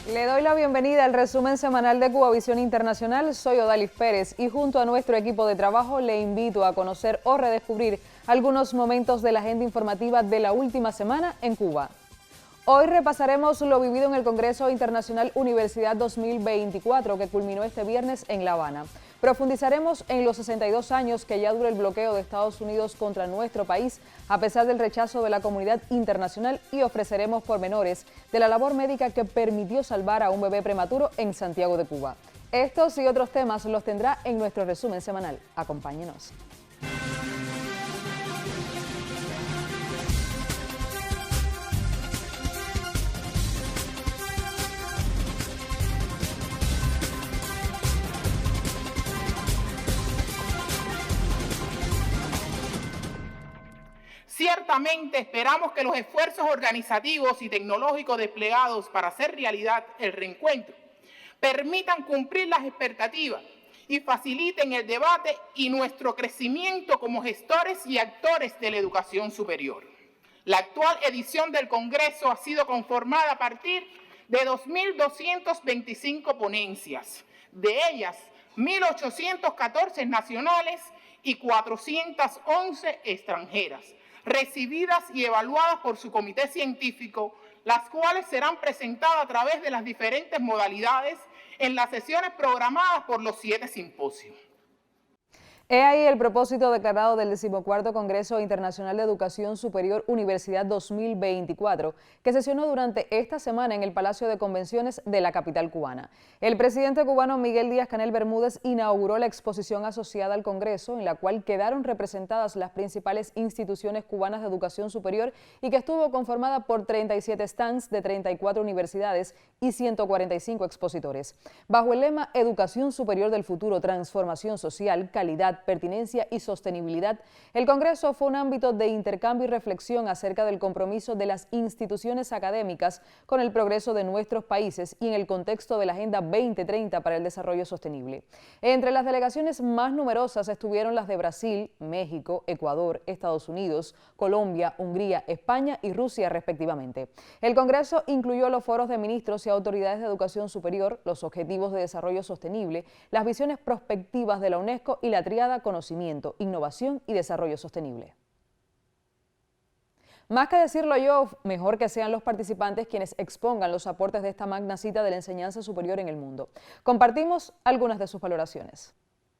Le doy la bienvenida al resumen semanal de Cubavisión Internacional. Soy Odalis Pérez y junto a nuestro equipo de trabajo le invito a conocer o redescubrir algunos momentos de la agenda informativa de la última semana en Cuba. Hoy repasaremos lo vivido en el Congreso Internacional Universidad 2024 que culminó este viernes en La Habana. Profundizaremos en los 62 años que ya dura el bloqueo de Estados Unidos contra nuestro país, a pesar del rechazo de la comunidad internacional, y ofreceremos pormenores de la labor médica que permitió salvar a un bebé prematuro en Santiago de Cuba. Estos y otros temas los tendrá en nuestro resumen semanal. Acompáñenos. Ciertamente esperamos que los esfuerzos organizativos y tecnológicos desplegados para hacer realidad el reencuentro permitan cumplir las expectativas y faciliten el debate y nuestro crecimiento como gestores y actores de la educación superior. La actual edición del Congreso ha sido conformada a partir de 2.225 ponencias, de ellas 1.814 nacionales y 411 extranjeras, recibidas y evaluadas por su comité científico, las cuales serán presentadas a través de las diferentes modalidades en las sesiones programadas por los 7 simposios. He ahí el propósito declarado del 14º Congreso Internacional de Educación Superior Universidad 2024, que sesionó durante esta semana en el Palacio de Convenciones de la capital cubana. El presidente cubano Miguel Díaz-Canel Bermúdez inauguró la exposición asociada al Congreso, en la cual quedaron representadas las principales instituciones cubanas de educación superior y que estuvo conformada por 37 stands de 34 universidades y 145 expositores. Bajo el lema Educación Superior del Futuro, Transformación Social, Calidad, Pertinencia y Sostenibilidad, el Congreso fue un ámbito de intercambio y reflexión acerca del compromiso de las instituciones académicas con el progreso de nuestros países y en el contexto de la Agenda 2030 para el Desarrollo Sostenible. Entre las delegaciones más numerosas estuvieron las de Brasil, México, Ecuador, Estados Unidos, Colombia, Hungría, España y Rusia respectivamente. El Congreso incluyó los foros de ministros y autoridades de educación superior, los objetivos de desarrollo sostenible, las visiones prospectivas de la UNESCO y la tríada conocimiento, innovación y desarrollo sostenible. Más que decirlo yo, mejor que sean los participantes quienes expongan los aportes de esta magna cita de la enseñanza superior en el mundo. Compartimos algunas de sus valoraciones.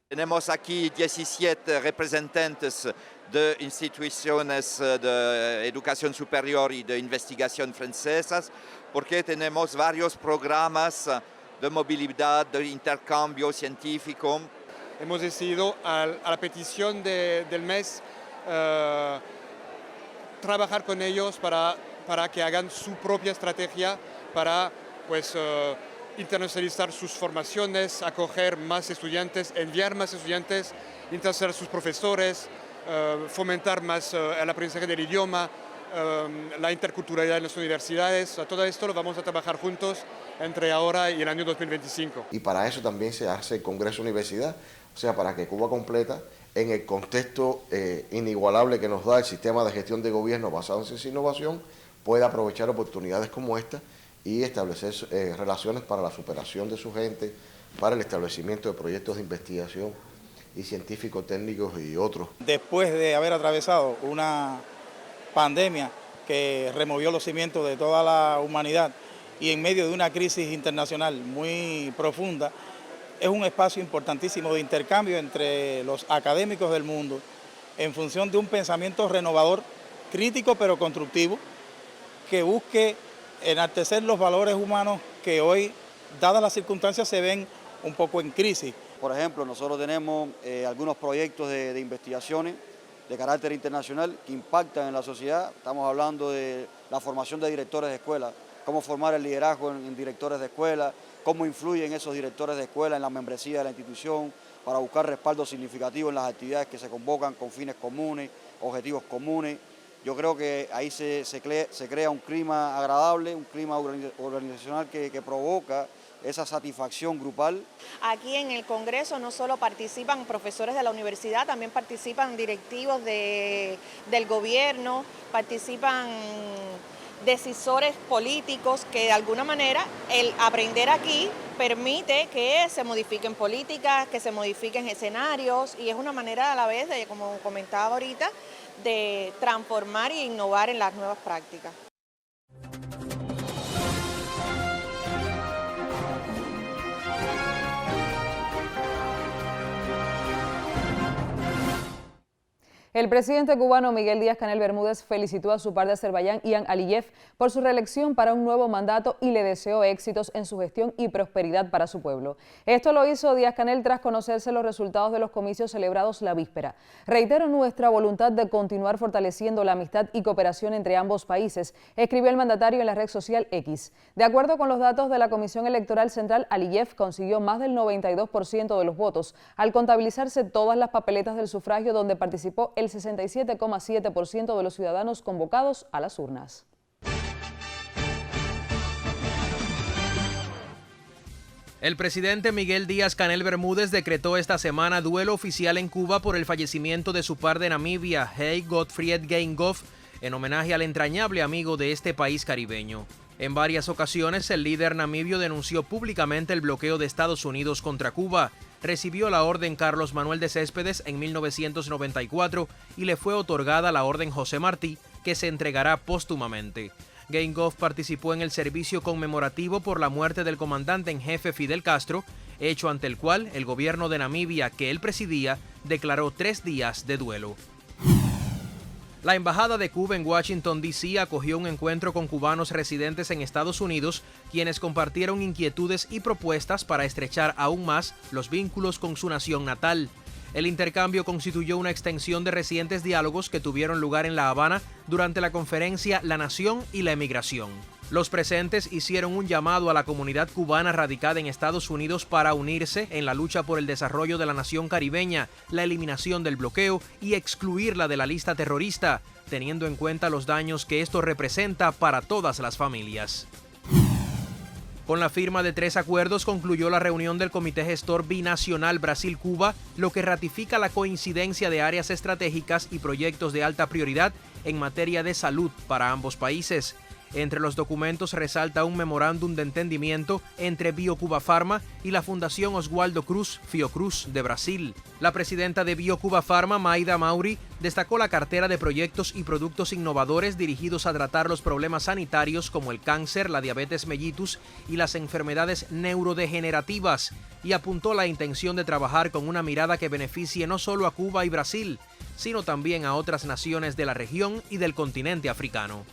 Tenemos aquí 17 representantes de instituciones de educación superior y de investigación francesas, porque tenemos varios programas de movilidad, de intercambio científico. Hemos decidido, a la petición del mes, trabajar con ellos para que hagan su propia estrategia para internacionalizar sus formaciones, acoger más estudiantes, enviar más estudiantes, interesar a sus profesores, fomentar más el aprendizaje del idioma, la interculturalidad en las universidades. Todo esto lo vamos a trabajar juntos entre ahora y el año 2025. Y para eso también se hace el Congreso Universidad, o sea, para que Cuba completa, en el contexto inigualable que nos da el sistema de gestión de gobierno basado en ciencia e innovación, pueda aprovechar oportunidades como esta y establecer relaciones para la superación de su gente, para el establecimiento de proyectos de investigación y científicos, técnicos y otros. Después de haber atravesado una pandemia que removió los cimientos de toda la humanidad y en medio de una crisis internacional muy profunda, es un espacio importantísimo de intercambio entre los académicos del mundo en función de un pensamiento renovador, crítico pero constructivo, que busque enaltecer los valores humanos que hoy, dadas las circunstancias, se ven un poco en crisis. Por ejemplo, nosotros tenemos algunos proyectos de investigaciones de carácter internacional que impactan en la sociedad. Estamos hablando de la formación de directores de escuela, cómo formar el liderazgo en directores de escuela, cómo influyen esos directores de escuela en la membresía de la institución para buscar respaldo significativo en las actividades que se convocan con fines comunes, objetivos comunes. Yo creo que ahí se crea un clima agradable, un clima organizacional que provoca esa satisfacción grupal. Aquí en el Congreso no solo participan profesores de la universidad, también participan directivos del gobierno, participan decisores políticos que de alguna manera el aprender aquí permite que se modifiquen políticas, que se modifiquen escenarios y es una manera a la vez de, como comentaba ahorita, de transformar e innovar en las nuevas prácticas. El presidente cubano Miguel Díaz-Canel Bermúdez felicitó a su par de Azerbaiyán, Ilham Aliyev, por su reelección para un nuevo mandato y le deseó éxitos en su gestión y prosperidad para su pueblo. Esto lo hizo Díaz-Canel tras conocerse los resultados de los comicios celebrados la víspera. Reitero nuestra voluntad de continuar fortaleciendo la amistad y cooperación entre ambos países, escribió el mandatario en la red social X. De acuerdo con los datos de la Comisión Electoral Central, Aliyev consiguió más del 92% de los votos, al contabilizarse todas las papeletas del sufragio donde participó el 67,7% de los ciudadanos convocados a las urnas. El presidente Miguel Díaz-Canel Bermúdez decretó esta semana duelo oficial en Cuba por el fallecimiento de su par de Namibia, Hey Godfried Geingob, en homenaje al entrañable amigo de este país caribeño. En varias ocasiones, el líder namibio denunció públicamente el bloqueo de Estados Unidos contra Cuba. Recibió la Orden Carlos Manuel de Céspedes en 1994 y le fue otorgada la Orden José Martí, que se entregará póstumamente. Geingob participó en el servicio conmemorativo por la muerte del comandante en jefe Fidel Castro, hecho ante el cual el gobierno de Namibia, que él presidía, declaró 3 días de duelo. La Embajada de Cuba en Washington, D.C. acogió un encuentro con cubanos residentes en Estados Unidos, quienes compartieron inquietudes y propuestas para estrechar aún más los vínculos con su nación natal. El intercambio constituyó una extensión de recientes diálogos que tuvieron lugar en La Habana durante la conferencia La Nación y la Emigración. Los presentes hicieron un llamado a la comunidad cubana radicada en Estados Unidos para unirse en la lucha por el desarrollo de la nación caribeña, la eliminación del bloqueo y excluirla de la lista terrorista, teniendo en cuenta los daños que esto representa para todas las familias. Con la firma de 3 acuerdos concluyó la reunión del Comité Gestor Binacional Brasil-Cuba, lo que ratifica la coincidencia de áreas estratégicas y proyectos de alta prioridad en materia de salud para ambos países. Entre los documentos resalta un memorándum de entendimiento entre BioCuba Pharma y la Fundación Oswaldo Cruz, Fiocruz, de Brasil. La presidenta de BioCuba Pharma, Maida Mauri, destacó la cartera de proyectos y productos innovadores dirigidos a tratar los problemas sanitarios como el cáncer, la diabetes mellitus y las enfermedades neurodegenerativas, y apuntó la intención de trabajar con una mirada que beneficie no solo a Cuba y Brasil, sino también a otras naciones de la región y del continente africano.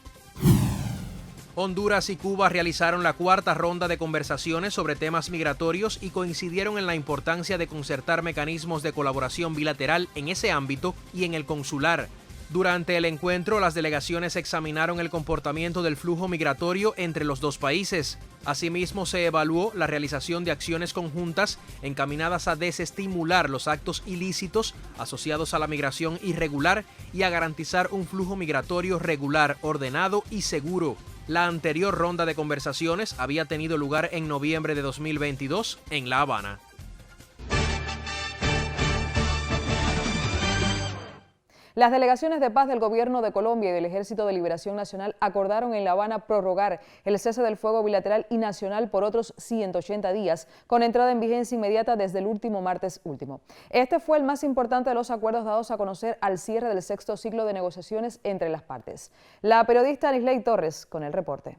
Honduras y Cuba realizaron la 4ª ronda de conversaciones sobre temas migratorios y coincidieron en la importancia de concertar mecanismos de colaboración bilateral en ese ámbito y en el consular. Durante el encuentro, las delegaciones examinaron el comportamiento del flujo migratorio entre los dos países. Asimismo, se evaluó la realización de acciones conjuntas encaminadas a desestimular los actos ilícitos asociados a la migración irregular y a garantizar un flujo migratorio regular, ordenado y seguro. La anterior ronda de conversaciones había tenido lugar en noviembre de 2022 en La Habana. Las delegaciones de paz del Gobierno de Colombia y del Ejército de Liberación Nacional acordaron en La Habana prorrogar el cese del fuego bilateral y nacional por otros 180 días, con entrada en vigencia inmediata desde el último martes último. Este fue el más importante de los acuerdos dados a conocer al cierre del 6º ciclo de negociaciones entre las partes. La periodista Anisley Torres con el reporte.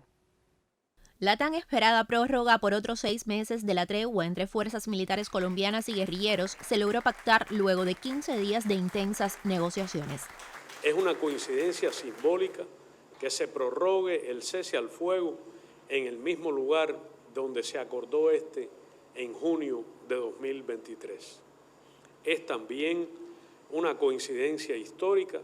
La tan esperada prórroga por otros 6 meses de la tregua entre fuerzas militares colombianas y guerrilleros se logró pactar luego de 15 días de intensas negociaciones. Es una coincidencia simbólica que se prorrogue el cese al fuego en el mismo lugar donde se acordó en junio de 2023. Es también una coincidencia histórica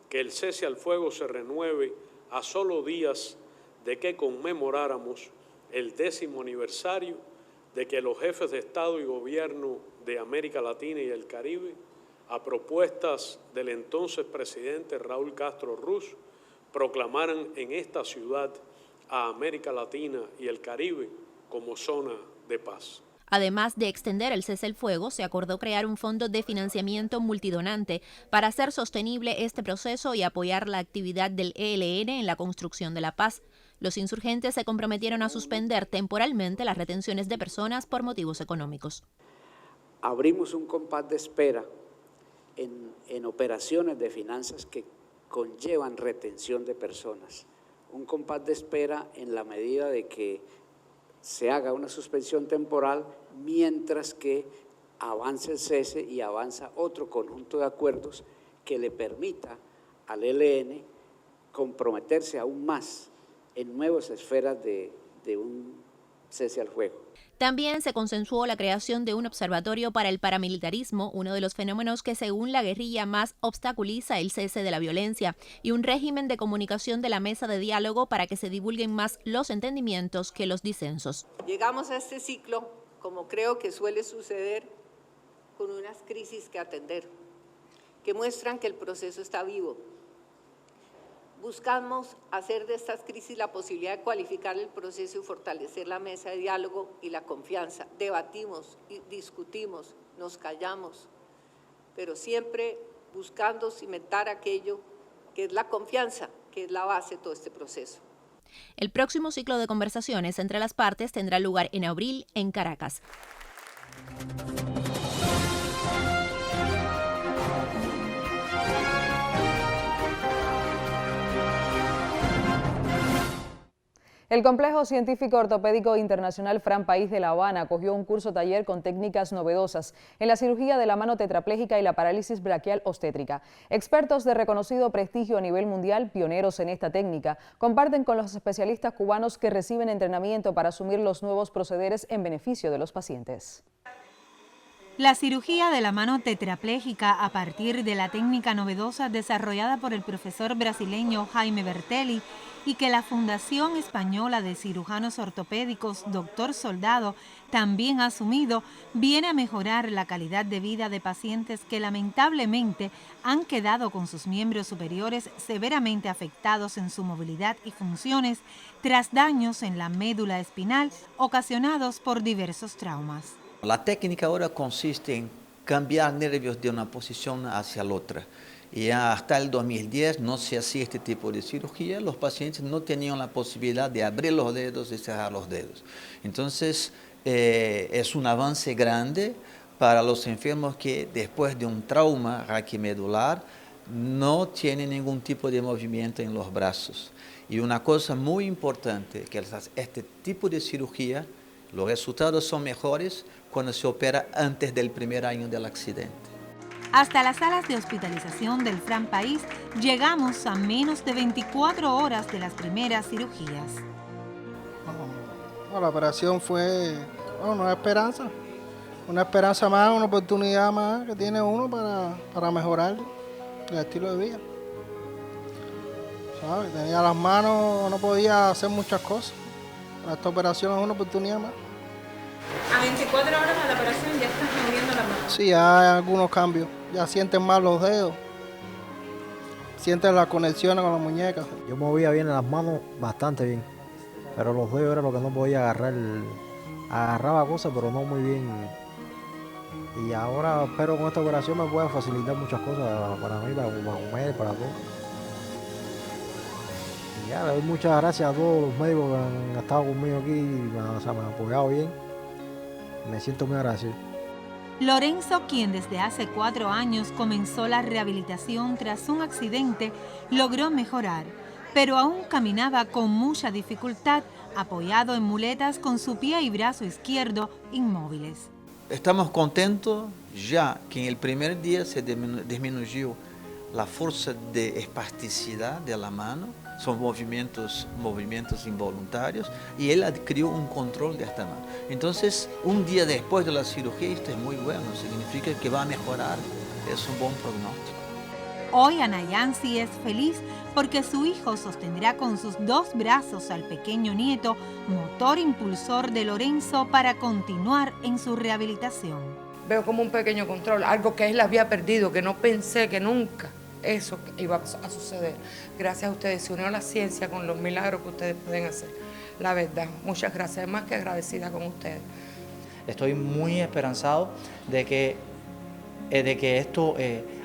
que el cese al fuego se renueve a solo días de que conmemoráramos el 10º aniversario de que los jefes de Estado y Gobierno de América Latina y el Caribe, a propuestas del entonces presidente Raúl Castro Ruz, proclamaran en esta ciudad a América Latina y el Caribe como zona de paz. Además de extender el cese al fuego, se acordó crear un fondo de financiamiento multidonante para hacer sostenible este proceso y apoyar la actividad del ELN en la construcción de la paz. Los insurgentes se comprometieron a suspender temporalmente las retenciones de personas por motivos económicos. Abrimos un compás de espera en operaciones de finanzas que conllevan retención de personas. Un compás de espera en la medida de que se haga una suspensión temporal mientras que avance el cese y avanza otro conjunto de acuerdos que le permita al ELN comprometerse aún más en nuevas esferas de un cese al fuego. También se consensuó la creación de un observatorio para el paramilitarismo, uno de los fenómenos que según la guerrilla más obstaculiza el cese de la violencia, y un régimen de comunicación de la mesa de diálogo para que se divulguen más los entendimientos que los disensos. Llegamos a este ciclo, como creo que suele suceder, con unas crisis que atender, que muestran que el proceso está vivo. Buscamos hacer de estas crisis la posibilidad de cualificar el proceso y fortalecer la mesa de diálogo y la confianza. Debatimos, y discutimos, nos callamos, pero siempre buscando cimentar aquello que es la confianza, que es la base de todo este proceso. El próximo ciclo de conversaciones entre las partes tendrá lugar en abril en Caracas. El Complejo Científico Ortopédico Internacional Fran País de La Habana acogió un curso taller con técnicas novedosas en la cirugía de la mano tetrapléjica y la parálisis braquial obstétrica. Expertos de reconocido prestigio a nivel mundial, pioneros en esta técnica, comparten con los especialistas cubanos que reciben entrenamiento para asumir los nuevos procederes en beneficio de los pacientes. La cirugía de la mano tetrapléjica a partir de la técnica novedosa desarrollada por el profesor brasileño Jaime Bertelli y que la Fundación Española de Cirujanos Ortopédicos Dr. Soldado también ha asumido, viene a mejorar la calidad de vida de pacientes que lamentablemente han quedado con sus miembros superiores severamente afectados en su movilidad y funciones tras daños en la médula espinal ocasionados por diversos traumas. La técnica ahora consiste en cambiar nervios de una posición hacia la otra. Y hasta el 2010 no se hacía este tipo de cirugía, los pacientes no tenían la posibilidad de abrir los dedos y cerrar los dedos. Entonces es un avance grande para los enfermos que después de un trauma raquimedular no tienen ningún tipo de movimiento en los brazos. Y una cosa muy importante, que este tipo de cirugía, los resultados son mejores cuando se opera antes del primer año del accidente. Hasta las salas de hospitalización del Fran País llegamos a menos de 24 horas de las primeras cirugías. La operación fue una esperanza más, una oportunidad más que tiene uno para mejorar el estilo de vida. ¿Sabes? Tenía las manos, no podía hacer muchas cosas. Esta operación es una oportunidad más. A 24 horas de la operación ya estás moviendo la mano. Sí, hay algunos cambios. Ya sienten más los dedos. Sienten las conexiones con las muñecas. Yo movía bien las manos, bastante bien. Pero los dedos era lo que no podía agarrar. Agarraba cosas, pero no muy bien. Y ahora espero con esta operación me pueda facilitar muchas cosas para mí, para comer, para todo. Y ya, le doy muchas gracias a todos los médicos que han estado conmigo aquí y me han apoyado bien. Me siento muy agradecido. Lorenzo, quien desde hace 4 años comenzó la rehabilitación tras un accidente, logró mejorar, pero aún caminaba con mucha dificultad, apoyado en muletas con su pie y brazo izquierdo inmóviles. Estamos contentos ya que en el primer día se disminuyó la fuerza de espasticidad de la mano, son movimientos involuntarios, y él adquirió un control de esta mano. Entonces, un día después de la cirugía, esto es muy bueno, significa que va a mejorar, es un buen pronóstico. Hoy Ana Yancy es feliz porque su hijo sostendrá con sus 2 brazos al pequeño nieto, motor impulsor de Lorenzo para continuar en su rehabilitación. Veo como un pequeño control, algo que él había perdido, que no pensé que nunca eso iba a suceder. Gracias a ustedes, se unió la ciencia con los milagros que ustedes pueden hacer. La verdad, muchas gracias, más que agradecida con ustedes. Estoy muy esperanzado de que esto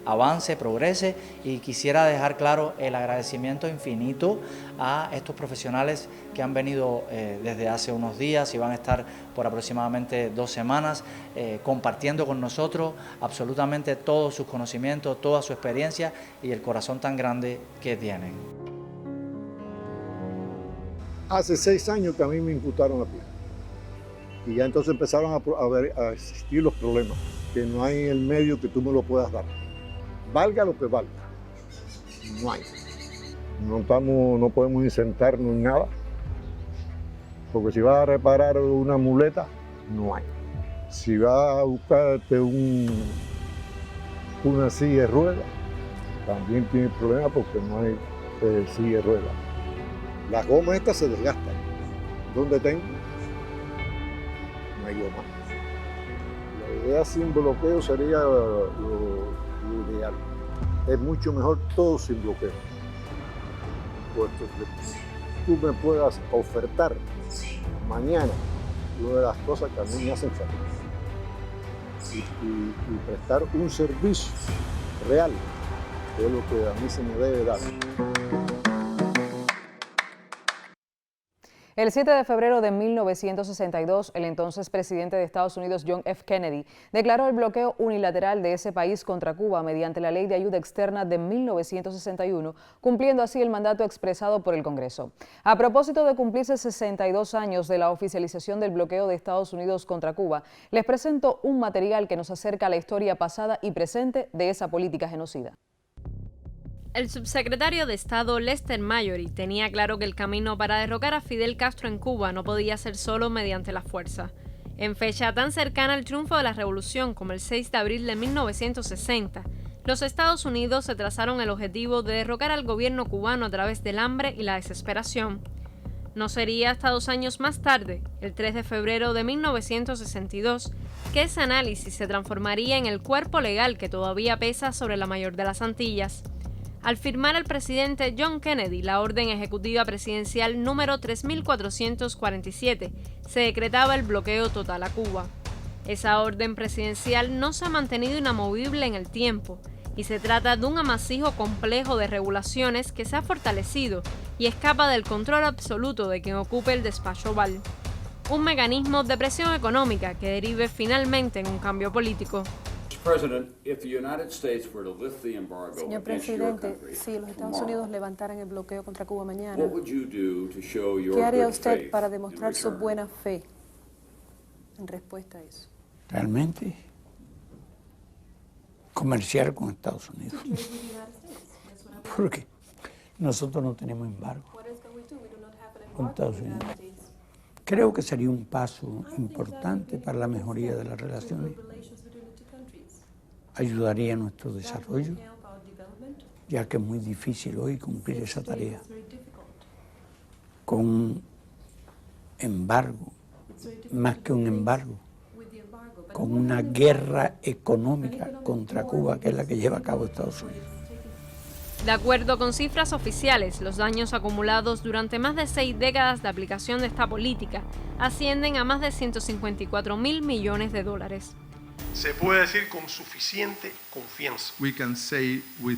avance, progrese, y quisiera dejar claro el agradecimiento infinito a estos profesionales que han venido desde hace unos días y van a estar por aproximadamente 2 semanas compartiendo con nosotros absolutamente todos sus conocimientos, toda su experiencia y el corazón tan grande que tienen. Hace 6 años que a mí me imputaron la piel y ya entonces empezaron a existir los problemas, que no hay el medio que tú me lo puedas dar, valga lo que valga, no hay. No podemos insertarnos en nada, porque si vas a reparar una muleta, no hay. Si vas a buscarte una silla de ruedas, también tiene problemas porque no hay silla de ruedas. Las gomas estas se desgastan. ¿Dónde tengo? No hay goma. La idea sin bloqueo sería lo ideal. Es mucho mejor todo sin bloqueo. Puesto que tú me puedas ofertar mañana una de las cosas que a mí me hacen feliz y prestar un servicio real, que es lo que a mí se me debe dar. El 7 de febrero de 1962, el entonces presidente de Estados Unidos, John F. Kennedy, declaró el bloqueo unilateral de ese país contra Cuba mediante la Ley de Ayuda Externa de 1961, cumpliendo así el mandato expresado por el Congreso. A propósito de cumplirse 62 años de la oficialización del bloqueo de Estados Unidos contra Cuba, les presento un material que nos acerca a la historia pasada y presente de esa política genocida. El subsecretario de Estado Lester Mallory tenía claro que el camino para derrocar a Fidel Castro en Cuba no podía ser solo mediante la fuerza. En fecha tan cercana al triunfo de la revolución como el 6 de abril de 1960, los Estados Unidos se trazaron el objetivo de derrocar al gobierno cubano a través del hambre y la desesperación. No sería hasta 2 años más tarde, el 3 de febrero de 1962, que ese análisis se transformaría en el cuerpo legal que todavía pesa sobre la mayor de las Antillas. Al firmar el presidente John Kennedy la orden ejecutiva presidencial número 3447, se decretaba el bloqueo total a Cuba. Esa orden presidencial no se ha mantenido inamovible en el tiempo, y se trata de un amasijo complejo de regulaciones que se ha fortalecido y escapa del control absoluto de quien ocupe el despacho Oval. Un mecanismo de presión económica que derive finalmente en un cambio político. Señor presidente, si los Estados Unidos levantaran el bloqueo contra Cuba mañana, ¿qué haría usted para demostrar su buena fe en respuesta a eso? Realmente, comerciar con Estados Unidos. Porque nosotros no tenemos embargo con Estados Unidos. Creo que sería un paso importante para la mejoría de las relaciones. Ayudaría a nuestro desarrollo, ya que es muy difícil hoy cumplir esa tarea. Con un embargo, más que un embargo, con una guerra económica contra Cuba, que es la que lleva a cabo Estados Unidos. De acuerdo con cifras oficiales, los daños acumulados durante más de 6 décadas de aplicación de esta política ascienden a más de $154.000 millones. Se puede decir con suficiente confianza. We can say with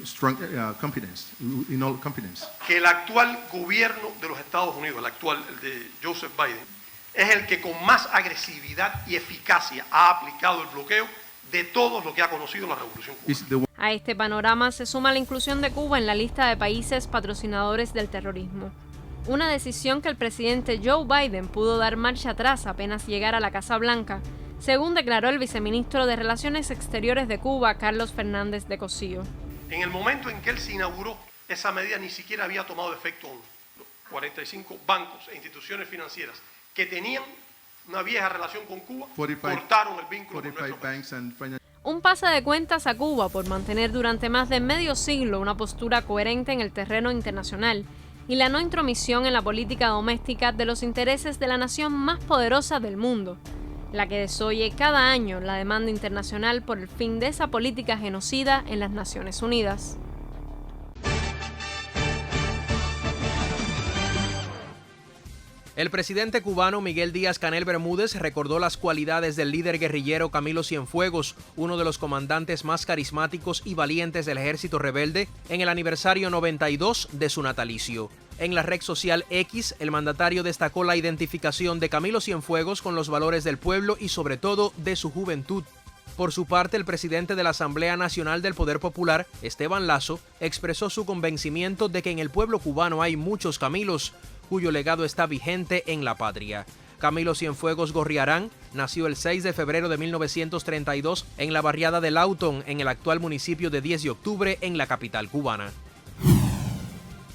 strong confidence, in all confidence, que el actual gobierno de los Estados Unidos, el actual, el de Joseph Biden, es el que con más agresividad y eficacia ha aplicado el bloqueo de todos los que ha conocido la Revolución Cubana. A este panorama se suma la inclusión de Cuba en la lista de países patrocinadores del terrorismo. Una decisión que el presidente Joe Biden pudo dar marcha atrás apenas llegar a la Casa Blanca, según declaró el viceministro de Relaciones Exteriores de Cuba, Carlos Fernández de Cosío. En el momento en que él se inauguró, esa medida ni siquiera había tomado efecto aún. 45 bancos e instituciones financieras que tenían una vieja relación con Cuba, cortaron el vínculo con nuestro país. Un pase de cuentas a Cuba por mantener durante más de medio siglo una postura coherente en el terreno internacional y la no intromisión en la política doméstica de los intereses de la nación más poderosa del mundo, la que desoye cada año la demanda internacional por el fin de esa política genocida en las Naciones Unidas. El presidente cubano Miguel Díaz-Canel Bermúdez recordó las cualidades del líder guerrillero Camilo Cienfuegos, uno de los comandantes más carismáticos y valientes del ejército rebelde, en el aniversario 92 de su natalicio. En la red social X, el mandatario destacó la identificación de Camilo Cienfuegos con los valores del pueblo y sobre todo de su juventud. Por su parte, el presidente de la Asamblea Nacional del Poder Popular, Esteban Lazo, expresó su convencimiento de que en el pueblo cubano hay muchos Camilos, cuyo legado está vigente en la patria. Camilo Cienfuegos Gorriarán nació el 6 de febrero de 1932 en la barriada de Lawton, en el actual municipio de 10 de octubre, en la capital cubana.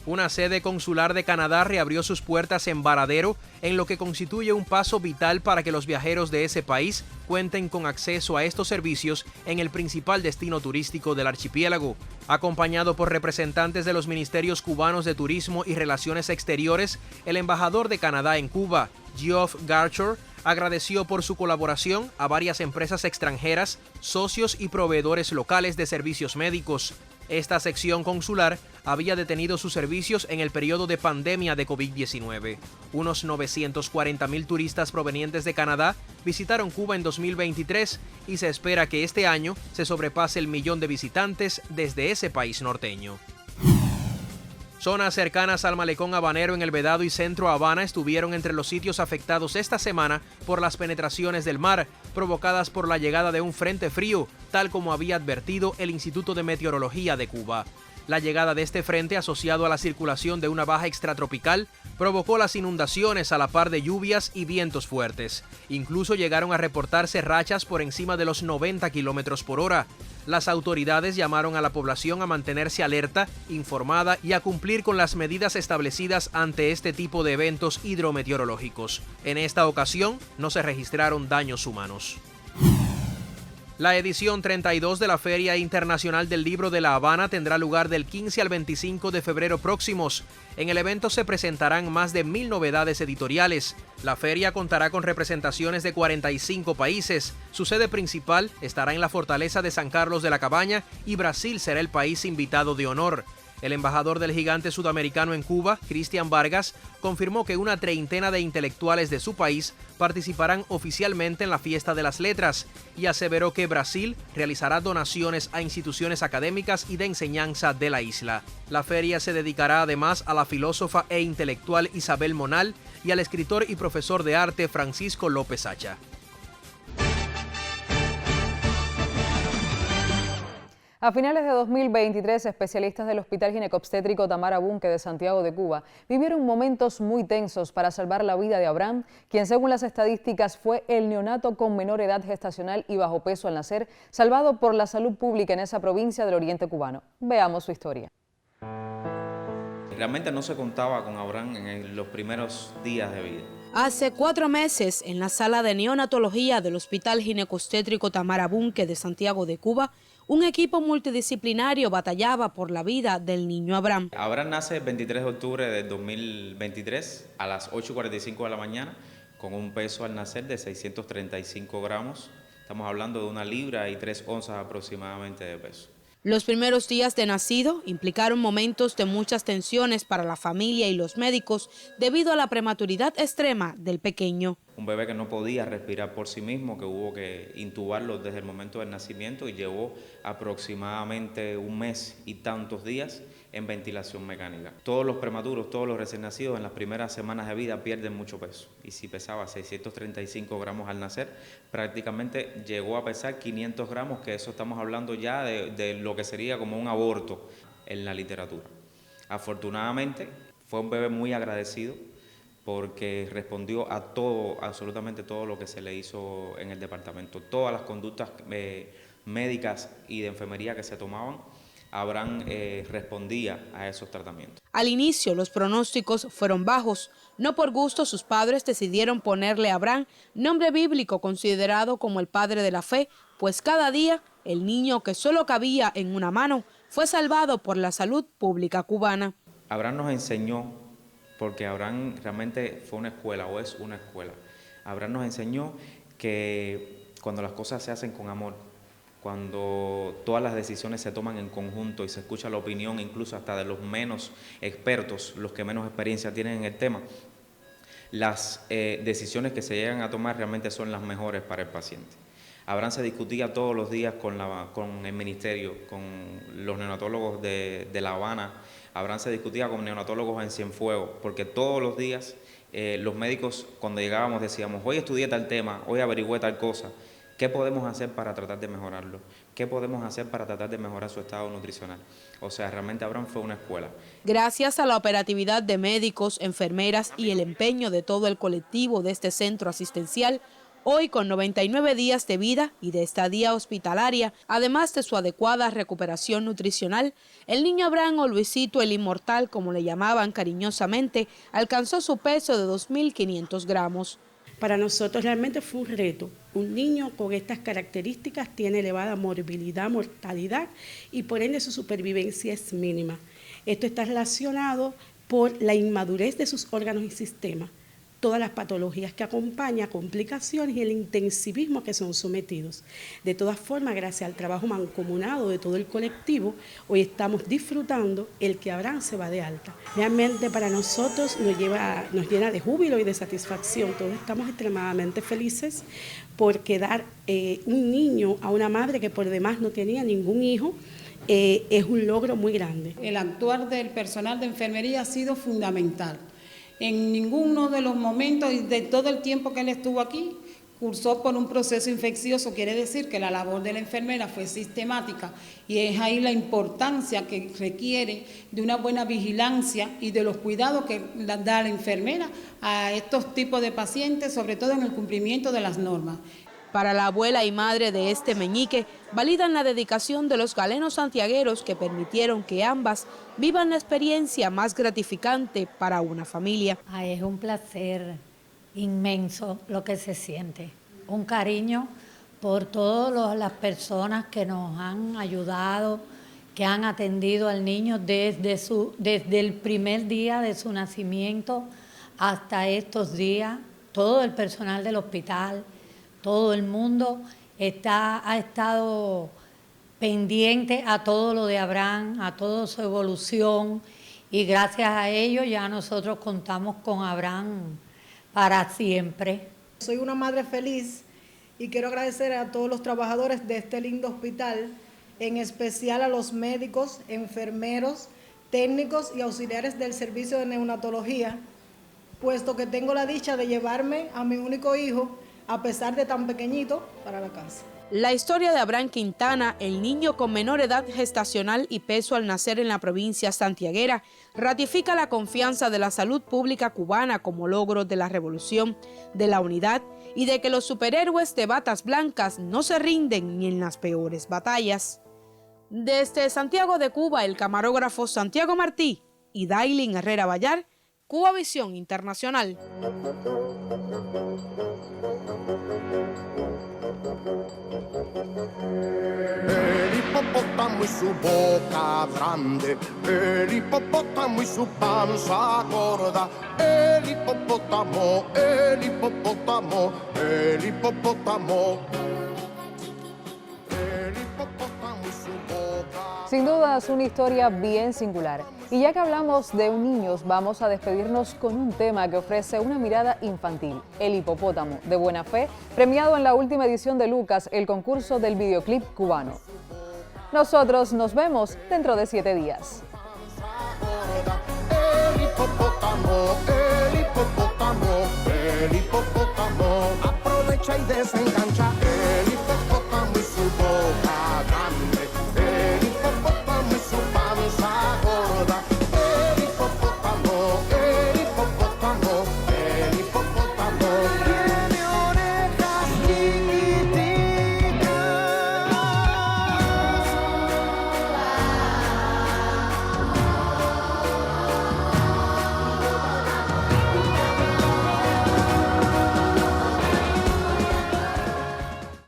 Una sede consular de Canadá reabrió sus puertas en Varadero, en lo que constituye un paso vital para que los viajeros de ese país cuenten con acceso a estos servicios en el principal destino turístico del archipiélago. Acompañado por representantes de los ministerios cubanos de Turismo y Relaciones Exteriores, el embajador de Canadá en Cuba, Geoff Garchor, agradeció por su colaboración a varias empresas extranjeras, socios y proveedores locales de servicios médicos. Esta sección consular había detenido sus servicios en el periodo de pandemia de COVID-19. Unos 940,000 turistas provenientes de Canadá visitaron Cuba en 2023 y se espera que este año se sobrepase el 1.000.000 de visitantes desde ese país norteño. Zonas cercanas al malecón habanero en el Vedado y Centro Habana estuvieron entre los sitios afectados esta semana por las penetraciones del mar, provocadas por la llegada de un frente frío, tal como había advertido el Instituto de Meteorología de Cuba. La llegada de este frente, asociado a la circulación de una baja extratropical, provocó las inundaciones a la par de lluvias y vientos fuertes. Incluso llegaron a reportarse rachas por encima de los 90 kilómetros por hora. Las autoridades llamaron a la población a mantenerse alerta, informada y a cumplir con las medidas establecidas ante este tipo de eventos hidrometeorológicos. En esta ocasión, no se registraron daños humanos. La edición 32 de la Feria Internacional del Libro de La Habana tendrá lugar del 15 al 25 de febrero próximos. En el evento se presentarán más de 1.000 novedades editoriales. La feria contará con representaciones de 45 países. Su sede principal estará en la Fortaleza de San Carlos de la Cabaña y Brasil será el país invitado de honor. El embajador del gigante sudamericano en Cuba, Cristian Vargas, confirmó que una treintena de intelectuales de su país participarán oficialmente en la Fiesta de las Letras y aseveró que Brasil realizará donaciones a instituciones académicas y de enseñanza de la isla. La feria se dedicará además a la filósofa e intelectual Isabel Monal y al escritor y profesor de arte Francisco López Hacha. A finales de 2023, especialistas del Hospital Ginecobstétrico Tamara Bunke de Santiago de Cuba vivieron momentos muy tensos para salvar la vida de Abraham, quien según las estadísticas fue el neonato con menor edad gestacional y bajo peso al nacer, salvado por la salud pública en esa provincia del oriente cubano. Veamos su historia. Realmente no se contaba con Abraham en los primeros días de vida. Hace 4 meses, en la sala de neonatología del Hospital Ginecobstétrico Tamara Bunke de Santiago de Cuba, un equipo multidisciplinario batallaba por la vida del niño Abraham. Abraham nace el 23 de octubre de 2023 a las 8:45 de la mañana con un peso al nacer de 635 gramos. Estamos hablando de 1 libra y 3 onzas aproximadamente de peso. Los primeros días de nacido implicaron momentos de muchas tensiones para la familia y los médicos debido a la prematuridad extrema del pequeño. Un bebé que no podía respirar por sí mismo, que hubo que intubarlo desde el momento del nacimiento y llevó aproximadamente 1 mes y tantos días en ventilación mecánica. Todos los prematuros, todos los recién nacidos en las primeras semanas de vida pierden mucho peso. Y si pesaba 635 gramos al nacer, prácticamente llegó a pesar 500 gramos, que eso estamos hablando ya de lo que sería como un aborto en la literatura. Afortunadamente fue un bebé muy agradecido porque respondió a todo, absolutamente todo lo que se le hizo en el departamento. Todas las conductas médicas y de enfermería que se tomaban, Abraham respondía a esos tratamientos. Al inicio los pronósticos fueron bajos. No por gusto sus padres decidieron ponerle a Abraham nombre bíblico considerado como el padre de la fe, pues cada día el niño que solo cabía en una mano fue salvado por la salud pública cubana. Abraham nos enseñó, porque Abraham realmente fue una escuela o es una escuela. Abraham nos enseñó que cuando las cosas se hacen con amor, cuando todas las decisiones se toman en conjunto y se escucha la opinión incluso hasta de los menos expertos, los que menos experiencia tienen en el tema, las decisiones que se llegan a tomar realmente son las mejores para el paciente. Abraham se discutía todos los días con el ministerio, con los neonatólogos de La Habana. Abraham se discutía con neonatólogos en Cienfuegos, porque todos los días los médicos, cuando llegábamos, decíamos, hoy estudié tal tema, hoy averigüé tal cosa. ¿Qué podemos hacer para tratar de mejorarlo? ¿Qué podemos hacer para tratar de mejorar su estado nutricional? O sea, realmente Abraham fue una escuela. Gracias a la operatividad de médicos, enfermeras y el empeño de todo el colectivo de este centro asistencial, hoy con 99 días de vida y de estadía hospitalaria, además de su adecuada recuperación nutricional, el niño Abraham o Luisito el Inmortal, como le llamaban cariñosamente, alcanzó su peso de 2.500 gramos. Para nosotros realmente fue un reto. Un niño con estas características tiene elevada morbilidad, mortalidad y por ende su supervivencia es mínima. Esto está relacionado por la inmadurez de sus órganos y sistemas, todas las patologías que acompañan, complicaciones y el intensivismo que son sometidos. De todas formas, gracias al trabajo mancomunado de todo el colectivo, hoy estamos disfrutando el que Abraham se va de alta. Realmente para nosotros nos llena de júbilo y de satisfacción. Todos estamos extremadamente felices porque dar un niño a una madre que por demás no tenía ningún hijo, es un logro muy grande. El actuar del personal de enfermería ha sido fundamental. En ninguno de los momentos y de todo el tiempo que él estuvo aquí, cursó por un proceso infeccioso. Quiere decir que la labor de la enfermera fue sistemática y es ahí la importancia que requiere de una buena vigilancia y de los cuidados que da la enfermera a estos tipos de pacientes, sobre todo en el cumplimiento de las normas. Para la abuela y madre de este meñique, validan la dedicación de los galenos santiagueros que permitieron que ambas vivan la experiencia más gratificante para una familia. Es un placer inmenso lo que se siente, un cariño por todas las personas que nos han ayudado, que han atendido al niño desde el primer día de su nacimiento hasta estos días, todo el personal del hospital. Todo el mundo ha estado pendiente a todo lo de Abraham, a toda su evolución y gracias a ello ya nosotros contamos con Abraham para siempre. Soy una madre feliz y quiero agradecer a todos los trabajadores de este lindo hospital, en especial a los médicos, enfermeros, técnicos y auxiliares del servicio de neonatología, puesto que tengo la dicha de llevarme a mi único hijo, a pesar de tan pequeñito, para la casa. La historia de Abraham Quintana, el niño con menor edad gestacional y peso al nacer en la provincia santiaguera, ratifica la confianza de la salud pública cubana como logro de la revolución, de la unidad y de que los superhéroes de batas blancas no se rinden ni en las peores batallas. Desde Santiago de Cuba, el camarógrafo Santiago Martí y Dailin Herrera Vallar, Cubavisión Internacional. El hipopótamo y su boca grande, el hipopótamo y su panza gorda, el hipopótamo, el hipopótamo, el hipopótamo. Sin duda es una historia bien singular. Y ya que hablamos de niños, vamos a despedirnos con un tema que ofrece una mirada infantil, El hipopótamo, de buena fe, premiado en la última edición de Lucas, el concurso del videoclip cubano. Nosotros nos vemos dentro de 7 días. El hipopótamo, el hipopótamo, el hipopótamo, aprovecha y desengancha.